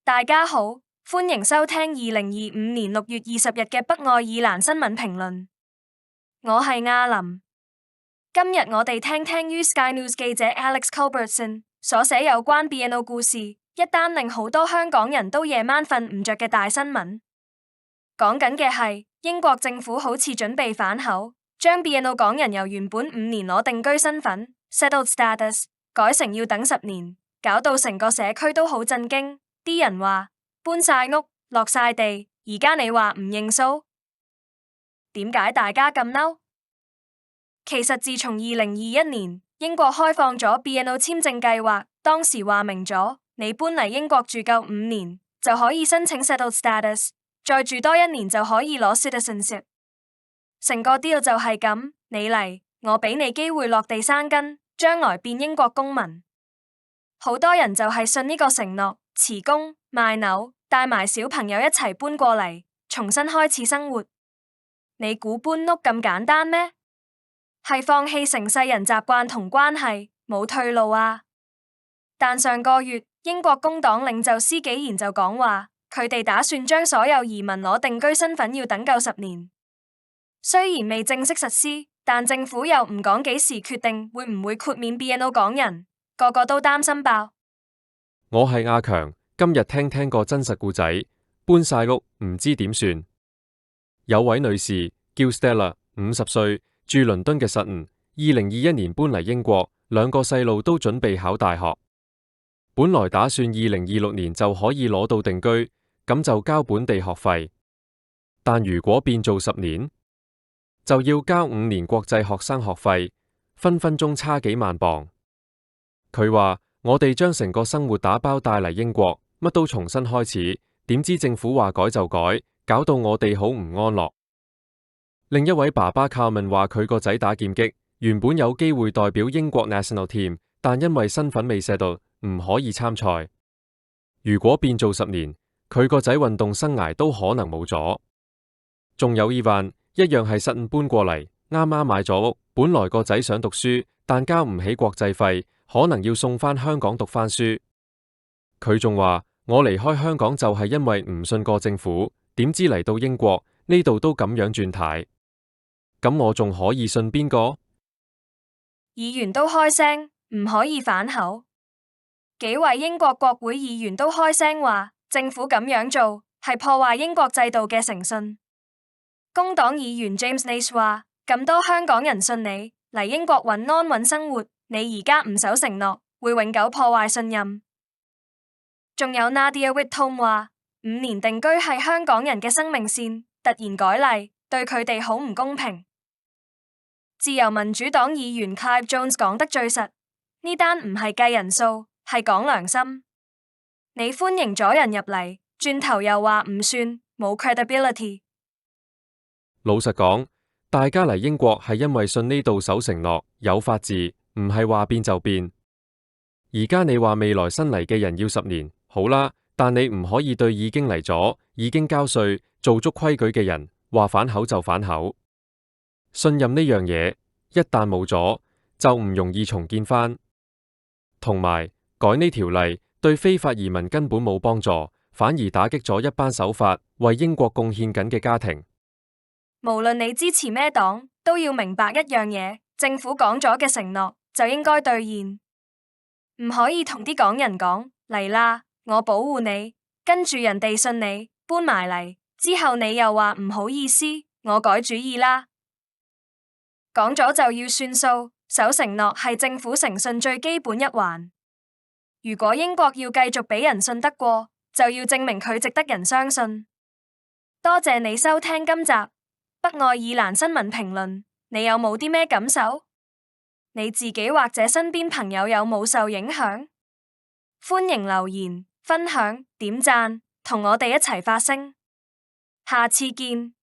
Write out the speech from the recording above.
大家好，歡迎收聽2025年6月20日嘅北愛爾蘭新聞評論。我係阿林。今日我哋聽聽於 Sky News 記者 Alex Culbertson 所寫有關 BNO 故事，一單令好多香港人都夜晚瞓唔着嘅大新聞。講緊嘅係英國政府好似準備反口，將 BNO 港人由原本5年攞定居身份 settled status 改成要等10年，搞到成個社區都好震驚。啲人話搬晒屋落晒地，而家你話唔認數？點解大家咁嬲？其實自從2021年英國開放咗 BNO 簽證計劃，當時話明咗你搬嚟英國住夠5年就可以申請 settled status， 再住多1年就可以攞 citizenship。成個 deal 就係咁，你嚟我俾你機會落地生根，將來變英國公民。好多人就係信呢個承諾，辭工賣樓，帶埋小朋友一齊搬過嚟，重新開始生活。你估搬屋咁簡單咩？係放棄成世人習慣同關係，冇退路啊！但上個月英國工黨領袖施紀賢就講話，佢哋打算將所有移民攞定居身份要等夠10年。雖然未正式實施，但政府又唔講幾時決定會唔會豁免 BNO 港人，個個都擔心爆。我係阿強，今日聽個真實故仔，搬晒屋唔知點算。有位女士叫 Stella， 50歲，住倫敦嘅實吳，2021年搬嚟英國，2個細路都準備考大學。本來打算2026年就可以攞到定居，咁就交本地學費。但如果變做10年，就要交5年國際學生學費，分鐘差幾萬鎊。佢話我哋將成個生活打包帶嚟英國，乜都重新開始，點知政府話改就改，搞到我哋好唔安樂。另一位爸爸靠問話佢個仔打劍擊，原本有機會代表英國 National Team， 但因為身份未 settle， 唔可以參賽。如果變做10年，佢個仔運動生涯都可能冇咗。仲有Evan，一樣係實吳搬過嚟，啱啱買咗屋，本來個仔想讀書，但交唔起國際費，可能要送返香港讀返書。佢仲話我離開香港就係因為唔信個政府，點知嚟到英國呢度都咁樣轉軚，咁我仲可以信邊個？議員都開聲，唔可以反口。幾位英國國會議員都開聲話，政府咁樣做係破壞英國制度嘅誠信。工黨議員 James Nace 話，咁多香港人信你嚟英國揾安穩生活，你而家唔守承諾，會永久破壞信任。仲有 Nadia Whitcomb 話，5年定居係香港人嘅生命線，突然改例，對佢哋好唔公平。自由民主黨議員 Clive Jones 講得最實，呢單唔係計人數，係講良心。你歡迎咗人入嚟，轉頭又話唔算，冇 credibility。老實講，大家嚟英國係因為信呢度守承諾，有法治，唔係話變就變。而家你話未來新嚟嘅人要10年，好啦，但你唔可以對已經嚟咗、已經交稅、做足規矩嘅人話反口就反口。信任呢樣嘢一旦冇咗，就唔容易重建返。同埋改呢條例對非法移民根本冇幫助，反而打擊咗一班守法、為英國貢獻緊嘅家庭。無論你支持咩黨，都要明白一樣嘢，政府講咗嘅承諾就應該兌現，唔可以同啲港人講嚟啦，我保護你，跟住人哋信你搬埋嚟之後，你又話唔好意思，我改主意啦。講咗就要算數，守承諾係政府誠信最基本一環。如果英國要繼續俾人信得過，就要證明佢值得人相信。多謝你收聽今集北愛爾蘭新聞評論，你有冇啲咩感受？你自己或者身邊朋友有冇受影響？歡迎留言、分享、點讚，同我哋一齊發聲。下次見。